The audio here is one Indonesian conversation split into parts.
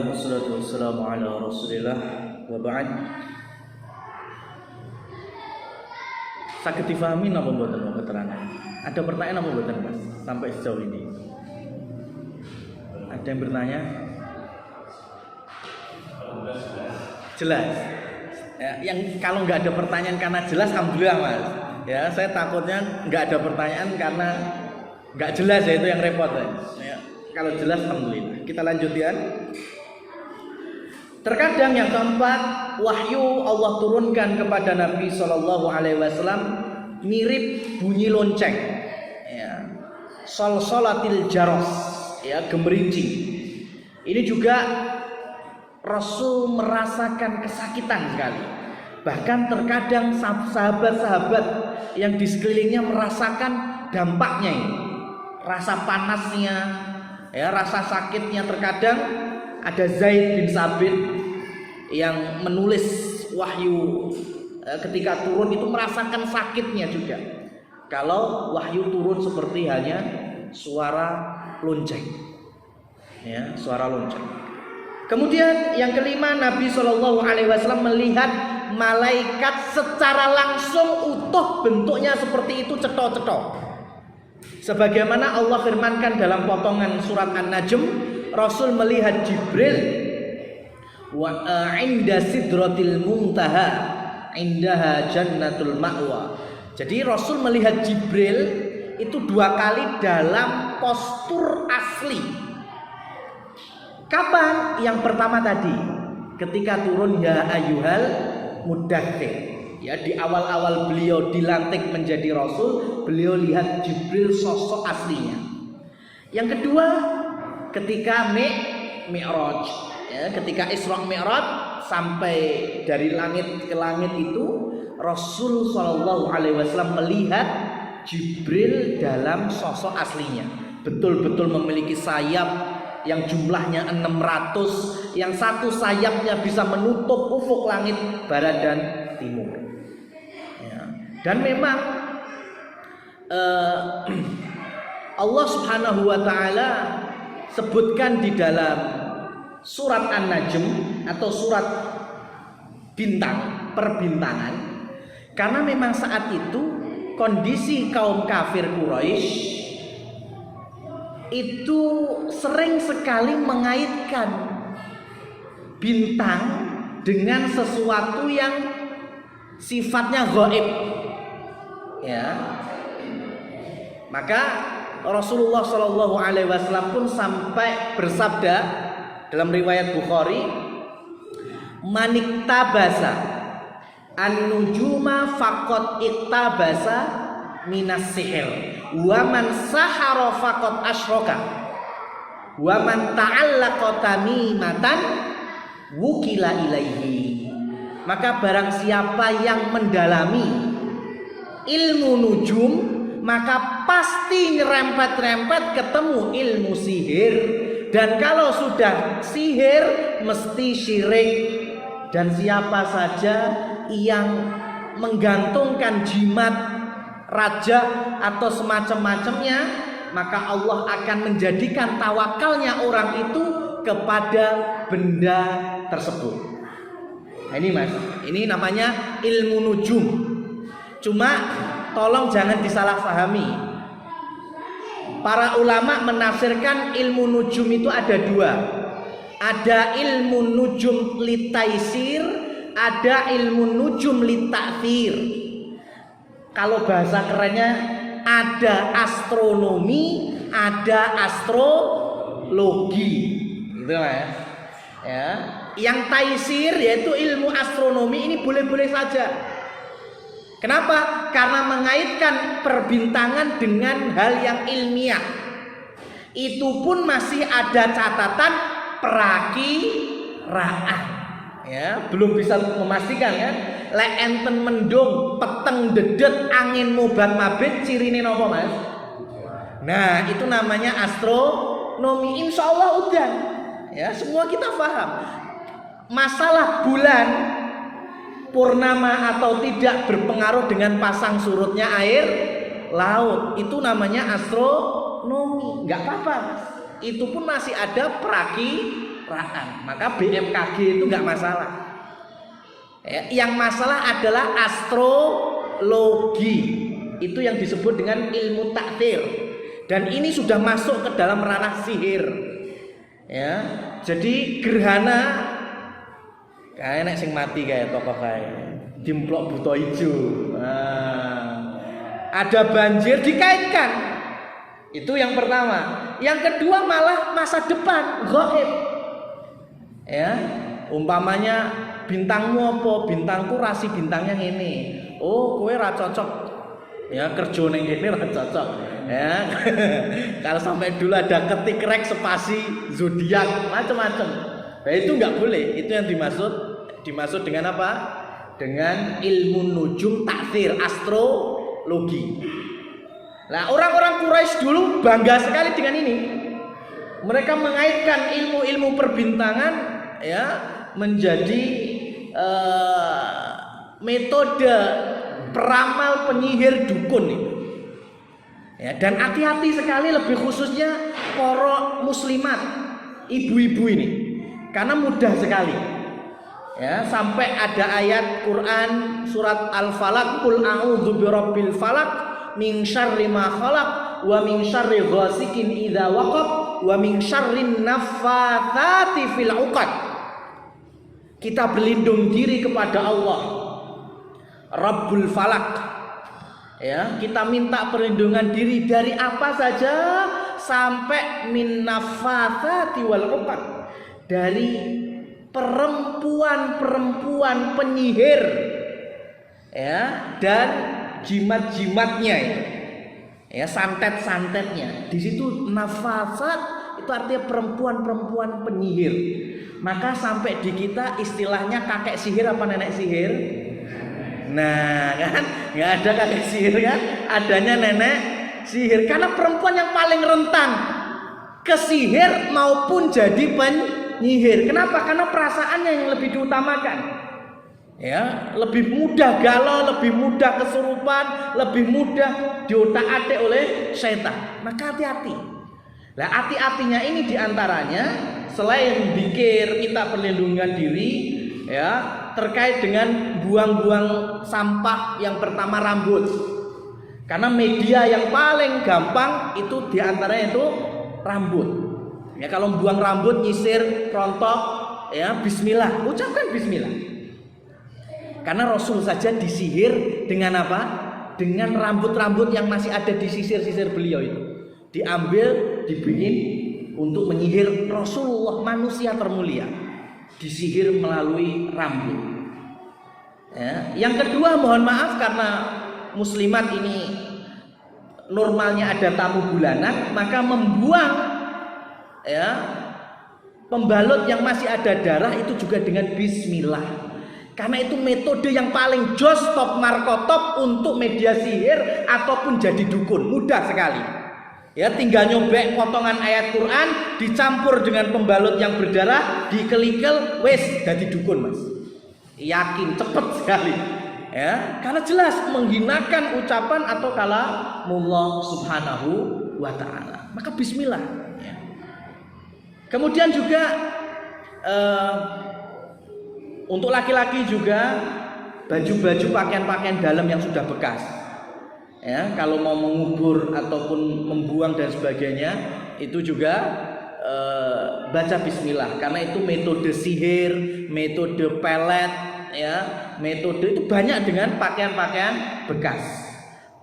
Bismillah wassalatu wassalamu ala Rasulillah wa ba'd. Saged difahami napa mboten keterangan? Ada pertanyaan apa mboten Mas sampai sejauh ini? Ada yang bertanya? Jelas. Ya, yang kalau nggak ada pertanyaan karena jelas alhamdulillah Mas. Ya, saya takutnya nggak ada pertanyaan karena nggak jelas ya, itu yang repot ya. Kalau jelas alhamdulillah. Kita lanjutkan. Terkadang yang keempat, wahyu Allah turunkan kepada Nabi Shallallahu Alaihi Wasallam mirip bunyi lonceng, ya. Sol-solatil jaros, ya, gemerincing. Ini juga Rasul merasakan kesakitan sekali. Bahkan terkadang sahabat-sahabat yang di sekelilingnya merasakan dampaknya ini, rasa panasnya, ya, rasa sakitnya. Terkadang ada Zaid bin Sabit yang menulis wahyu ketika turun itu merasakan sakitnya juga. Kalau wahyu turun seperti hanya suara lonceng, ya, suara lonceng. Kemudian yang kelima, Nabi Shallallahu Alaihi Wasallam melihat malaikat secara langsung utuh, bentuknya seperti itu, cetok-cetok. Sebagaimana Allah firmankan dalam potongan surat An-Najm, Rasul melihat Jibril wa inda sidratil muntaha indaha jannatul ma'wa. Jadi Rasul melihat Jibril itu 2 kali dalam postur asli. Kapan? Yang pertama tadi ketika turun ya ayyuhal muddaththir. Ya, di awal-awal beliau dilantik menjadi Rasul, beliau lihat Jibril sosok aslinya. Yang kedua, ketika Mi'raj, ya, ketika Isra Mi'raj sampai dari langit ke langit itu, Rasul Shallallahu Alaihi Wasallam melihat Jibril dalam sosok aslinya. Betul-betul memiliki sayap yang jumlahnya 600, yang satu sayapnya bisa menutup ufuk langit barat dan timur. Ya. Dan memang Allah Subhanahu wa taala sebutkan di dalam surat An-Najm atau surat bintang, perbintangan, karena memang saat itu kondisi kaum kafir Quraisy itu sering sekali mengaitkan bintang dengan sesuatu yang sifatnya gaib, ya. Maka Rasulullah Shallallahu Alaihi Wasallam pun sampai bersabda dalam riwayat Bukhari, maniktabasa an-nujuma faqad iktabasa minas sihir wa man sahara faqad asyraka wa man ta'allaqa tamimatan wukila ilaihi. Maka barang siapa yang mendalami ilmu nujum, maka pasti nyerempet-rempet ketemu ilmu sihir. Dan kalau sudah sihir mesti syirik. Dan siapa saja yang menggantungkan jimat raja atau semacam-macamnya, maka Allah akan menjadikan tawakalnya orang itu kepada benda tersebut. Nah, ini Mas, ini namanya ilmu nujum. Cuma tolong jangan disalahpahami. Para ulama menafsirkan ilmu nujum itu ada 2. Ada ilmu nujum litaisir, ada ilmu nujum litakthir. Kalau bahasa kerennya ada astronomi, ada astrologi, gitu ya. Yang taisir yaitu ilmu astronomi ini boleh-boleh saja. Kenapa? Karena mengaitkan perbintangan dengan hal yang ilmiah. Itu pun masih ada catatan perakiraan, ya, belum bisa memastikan ya. Lek enten mendung, peteng dedet, angin mobat mabit, cirine napa Mas? Nah, itu namanya astronomi. Insya Allah udah, ya, semua kita paham. Masalah bulan purnama atau tidak berpengaruh dengan pasang surutnya air laut, itu namanya astronomi. Nggak apa-apa Mas. Itu pun masih ada perakiraan. Maka BMKG itu nggak masalah. Ya, yang masalah adalah astrologi. Itu yang disebut dengan ilmu takdir. Dan ini sudah masuk ke dalam ranah sihir. Ya, jadi gerhana kayak nek sing mati kayak tokoh kayak dimplok buto ijo. Ada banjir dikaitkan. Itu yang pertama. Yang kedua malah masa depan gaib. Ya, umpamanya bintangmu apa? Bintangku rasi bintangnya ngene. Oh, kowe ra cocok. Ya, kerja ning kene ra cocok. Ya. Kalau sampai dulu ada ketik rek spasi zodiak macam-macam. Nah, itu nggak boleh. Itu yang dimaksud dengan apa? Dengan ilmu nujum takdir, astrologi. Nah, orang-orang Quraisy dulu bangga sekali dengan ini. Mereka mengaitkan ilmu-ilmu perbintangan ya menjadi metode peramal penyihir dukun itu. Ya, dan hati-hati sekali lebih khususnya para muslimat, ibu-ibu ini. Karena mudah sekali. Ya, sampai ada ayat Quran surat Al-Falaq, qul a'udzu birabbil falaq min syarri ma khalaq wa min syarri ghasikin idza waqab wa min syarrin naffatsati fil 'uqad. Kita berlindung diri kepada Allah Rabbul Falaq. Ya, kita minta perlindungan diri dari apa saja sampai min naffatsati wal 'uqad, dari perempuan-perempuan penyihir ya dan jimat-jimatnya itu. Ya, santet-santetnya. Di situ nafasat itu artinya perempuan-perempuan penyihir. Maka sampai di kita istilahnya kakek sihir apa nenek sihir? Nah, kan nggak ada kakek sihir kan? Adanya nenek sihir. Karena perempuan yang paling rentan ke sihir maupun jadi penyihir. Kenapa? Karena perasaannya yang lebih diutamakan. Ya, lebih mudah galau, lebih mudah kesurupan, lebih mudah diotak-atik oleh setan. Maka hati-hati. Nah, hati-hatinya ini diantaranya selain zikir, kita perlindungan diri, ya, terkait dengan buang-buang sampah. Yang pertama rambut. Karena media yang paling gampang itu diantaranya itu rambut. Ya, kalau buang rambut, nyisir, rontok, ya, bismillah, ucapkan bismillah. Karena Rasul saja disihir dengan apa? Dengan rambut-rambut yang masih ada di sisir-sisir beliau itu. Diambil, dibikin untuk menyihir Rasulullah, manusia termulia. Disihir melalui rambut. Ya. Yang kedua, mohon maaf karena muslimat ini normalnya ada tamu bulanan, maka membuang ya pembalut yang masih ada darah itu juga dengan bismillah. Karena itu metode yang paling jos, top markotop untuk media sihir ataupun jadi dukun. Mudah sekali. Ya, tinggal nyobek potongan ayat Quran dicampur dengan pembalut yang berdarah, dikelikel, wes jadi dukun, Mas. Yakin, cepet sekali. Ya, karena jelas menghinakan ucapan atau kalamullah subhanahu wa ta'ala. Maka bismillah. Ya. Kemudian juga untuk laki-laki juga baju-baju pakaian-pakaian dalam yang sudah bekas. Ya, kalau mau mengubur ataupun membuang dan sebagainya itu juga baca bismillah karena itu metode sihir, metode pelet, ya, metode itu banyak dengan pakaian-pakaian bekas.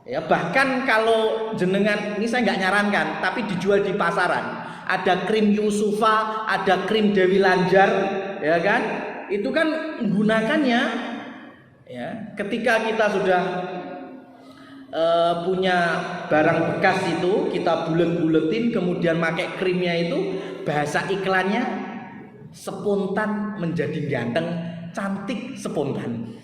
Ya, bahkan kalau jenengan, ini saya nggak nyarankan, tapi dijual di pasaran. Ada krim Yusufa, ada krim Dewi Lanjar, ya kan? Itu kan menggunakannya ya ketika kita sudah punya barang bekas itu kita bulet-buletin kemudian pakai krimnya itu, bahasa iklannya spontan menjadi ganteng, cantik spontan.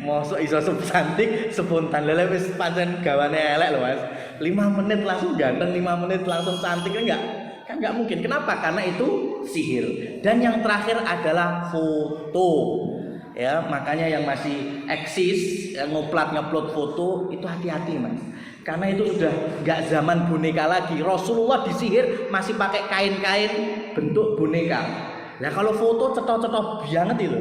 Mosok iso cantik spontan, lele wis pancen gawane elek lho Mas. 5 menit langsung ganteng, 5 menit langsung cantik kan enggak mungkin. Kenapa? Karena itu sihir. Dan yang terakhir adalah foto. Ya, makanya yang masih eksis, yang ngupload foto itu hati-hati, Mas. Karena itu sudah enggak zaman boneka lagi. Rasulullah disihir masih pakai kain-kain bentuk boneka. Nah kalau foto cetok-cetok banget itu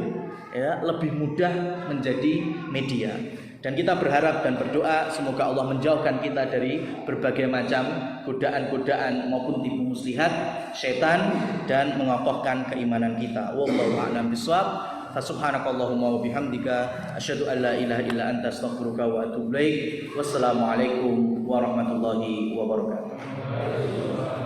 ya lebih mudah menjadi media. Dan kita berharap dan berdoa semoga Allah menjauhkan kita dari berbagai macam godaan-godaan maupun tipu muslihat setan dan mengokohkan keimanan kita. Wallahu a'lam bishawab. Fasubhanakallahumma wa bihamdika asyhadu an la ilaha illa anta astaghfiruka wa atubu ilaik. Wassalamualaikum warahmatullahi wabarakatuh.